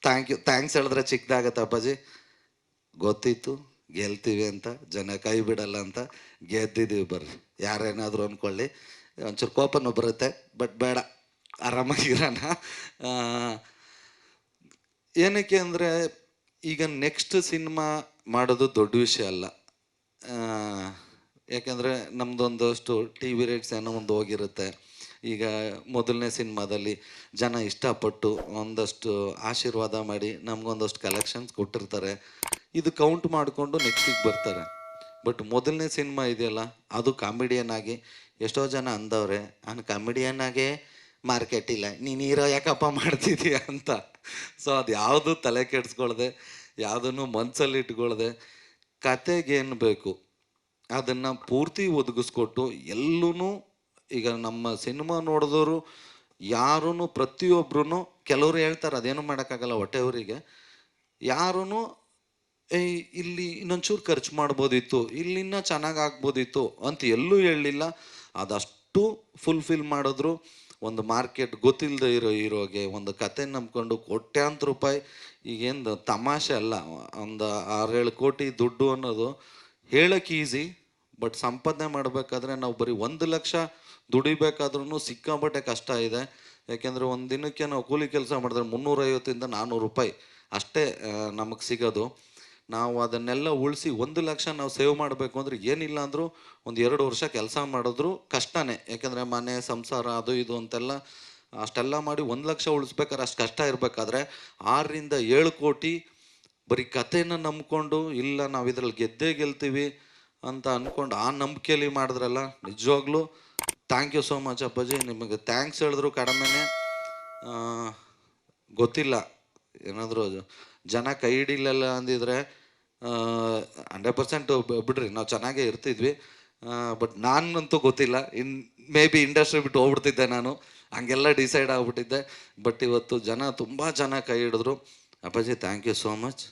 Thanks ಹೇಳಿದ್ರೆ ಚಿಕ್ಕದಾಗತ್ತೆ ಅಪ್ಪಾಜಿ. ಗೊತ್ತಿತ್ತು ಗೆಲ್ತೀವಿ ಅಂತ, ಜನ ಕೈ ಬಿಡಲ್ಲ ಅಂತ. ಗೆದ್ದಿದ್ದೀವಿ ಬರ್ರಿ, ಯಾರೇನಾದರೂ ಅಂದ್ಕೊಳ್ಳಿ. ಒಂಚೂರು ಕೋಪನೂ ಬರುತ್ತೆ, ಬಟ್ ಬೇಡ, ಆರಾಮಾಗಿರೋಣ. ಏನಕ್ಕೆ ಅಂದರೆ ಈಗ ನೆಕ್ಸ್ಟ್ ಸಿನಿಮಾ ಮಾಡೋದು ದೊಡ್ಡ ವಿಷಯ ಅಲ್ಲ. ಯಾಕೆಂದರೆ ನಮ್ಮದೊಂದಷ್ಟು ಟಿ ವಿ ರೇಟ್ಸ್ ಏನೋ ಒಂದು ಹೋಗಿರುತ್ತೆ. ಈಗ ಮೊದಲನೇ ಸಿನಿಮಾದಲ್ಲಿ ಜನ ಇಷ್ಟಪಟ್ಟು ಒಂದಷ್ಟು ಆಶೀರ್ವಾದ ಮಾಡಿ ನಮಗೊಂದಷ್ಟು ಕಲೆಕ್ಷನ್ಸ್ ಕೊಟ್ಟಿರ್ತಾರೆ. ಇದು ಕೌಂಟ್ ಮಾಡಿಕೊಂಡು ನೆಕ್ಸ್ಟಿಗೆ ಬರ್ತಾರೆ. ಬಟ್ ಮೊದಲನೇ ಸಿನಿಮಾ ಇದೆಯಲ್ಲ, ಅದು ಕಾಮಿಡಿಯನ್ ಆಗಿ ಎಷ್ಟೋ ಜನ ಅಂದವ್ರೆ, ನಾನು ಕಾಮಿಡಿಯನ್ ಆಗೇ ಮಾರ್ಕೆಟ್ ಇಲ್ಲ, ನೀನು ಹೀರೋ ಯಾಕಪ್ಪ ಮಾಡ್ತಿದ್ದೀಯ ಅಂತ. ಸೊ ಅದು ಯಾವುದು ತಲೆ ಕೆಡಿಸ್ಕೊಳ್ದೆ, ಯಾವುದನ್ನು ಮನಸ್ಸಲ್ಲಿ ಇಟ್ಕೊಳ್ದೆ, ಕತೆಗೇನು ಬೇಕು ಅದನ್ನು ಪೂರ್ತಿ ಒದಗಿಸ್ಕೊಟ್ಟು ಎಲ್ಲೂ. ಈಗ ನಮ್ಮ ಸಿನಿಮಾ ನೋಡಿದವರು ಯಾರೂ, ಪ್ರತಿಯೊಬ್ಬರೂ, ಕೆಲವರು ಹೇಳ್ತಾರೆ ಅದೇನು ಮಾಡೋಕ್ಕಾಗಲ್ಲ ಹೊಟ್ಟೆಯವರಿಗೆ, ಯಾರೂ ಇಲ್ಲಿ ಇನ್ನೊಂಚೂರು ಖರ್ಚು ಮಾಡ್ಬೋದಿತ್ತು, ಇಲ್ಲಿನ್ನ ಚೆನ್ನಾಗಿ ಆಗ್ಬೋದಿತ್ತು ಅಂತ ಎಲ್ಲೂ ಹೇಳಲಿಲ್ಲ. ಅದಷ್ಟು ಫುಲ್ಫಿಲ್ ಮಾಡಿದ್ರು. ಒಂದು ಮಾರ್ಕೆಟ್ ಗೊತ್ತಿಲ್ಲದೆ ಇರೋ ಹೀರೋಗೆ ಒಂದು ಕತೆ ನಂಬ್ಕೊಂಡು ಕೋಟ್ಯಾಂತರ ರೂಪಾಯಿ, ಈಗೇನು ತಮಾಷೆ ಅಲ್ಲ, ಒಂದು 6-7 ಕೋಟಿ ದುಡ್ಡು ಅನ್ನೋದು ಹೇಳೋಕ್ಕೆ ಈಸಿ. ಬಟ್ ಸಂಪಾದನೆ ಮಾಡಬೇಕಾದ್ರೆ ನಾವು ಬರೀ 1 ಲಕ್ಷ ದುಡಿಬೇಕಾದ್ರೂ ಸಿಕ್ಕಾಪಟ್ಟೆ ಕಷ್ಟ ಇದೆ. ಯಾಕೆಂದರೆ ಒಂದು ದಿನಕ್ಕೆ ನಾವು ಕೂಲಿ ಕೆಲಸ ಮಾಡಿದ್ರೆ 350 - 400 ರೂಪಾಯಿ ಅಷ್ಟೇ ನಮಗೆ ಸಿಗೋದು. ನಾವು ಅದನ್ನೆಲ್ಲ ಉಳಿಸಿ 1 ಲಕ್ಷ ನಾವು ಸೇವ್ ಮಾಡಬೇಕು ಅಂದರೆ ಏನಿಲ್ಲ ಅಂದರೂ ಒಂದು 2 ವರ್ಷ ಕೆಲಸ ಮಾಡಿದ್ರು ಕಷ್ಟನೇ. ಯಾಕೆಂದರೆ ಮನೆ ಸಂಸಾರ ಅದು ಇದು ಅಂತೆಲ್ಲ ಅಷ್ಟೆಲ್ಲ ಮಾಡಿ 1 ಲಕ್ಷ ಉಳಿಸ್ಬೇಕಾದ್ರೆ ಅಷ್ಟು ಕಷ್ಟ ಇರಬೇಕಾದ್ರೆ 6-7 ಕೋಟಿ ಬರೀ ಕಥೆನ ನಂಬ್ಕೊಂಡು, ಇಲ್ಲ ನಾವು ಇದರಲ್ಲಿ ಗೆದ್ದೇ ಗೆಲ್ತೀವಿ ಅಂತ ಅಂದ್ಕೊಂಡು ಆ ನಂಬಿಕೆಯಲ್ಲಿ ಮಾಡಿದ್ರಲ್ಲ, ನಿಜವಾಗ್ಲೂ ಥ್ಯಾಂಕ್ ಯು ಸೋ ಮಚ್ ಅಪ್ಪಾಜಿ. ನಿಮಗೆ ಥ್ಯಾಂಕ್ಸ್ ಹೇಳಿದ್ರು ಕಡಿಮೆನೇ. ಗೊತ್ತಿಲ್ಲ, ಏನಾದರೂ ಜನ ಕೈ ಹಿಡಿಲಿಲ್ಲ ಅಂದಿದ್ರೆ 100% ಬಿಡ್ರಿ, ನಾವು ಚೆನ್ನಾಗೇ ಇರ್ತಿದ್ವಿ. ಬಟ್ ನಾನಂತೂ ಗೊತ್ತಿಲ್ಲ, ಮೇ ಬಿ ಇಂಡಸ್ಟ್ರಿ ಬಿಟ್ಟು ಹೋಗ್ಬಿಡ್ತಿದ್ದೆ ನಾನು, ಹಂಗೆಲ್ಲ ಡಿಸೈಡ್ ಆಗಿಬಿಟ್ಟಿದ್ದೆ. ಬಟ್ ಇವತ್ತು ಜನ ತುಂಬ ಜನ ಕೈ ಹಿಡಿದ್ರು. ಅಪ್ಪಾಜಿ ಥ್ಯಾಂಕ್ ಯು ಸೋ ಮಚ್.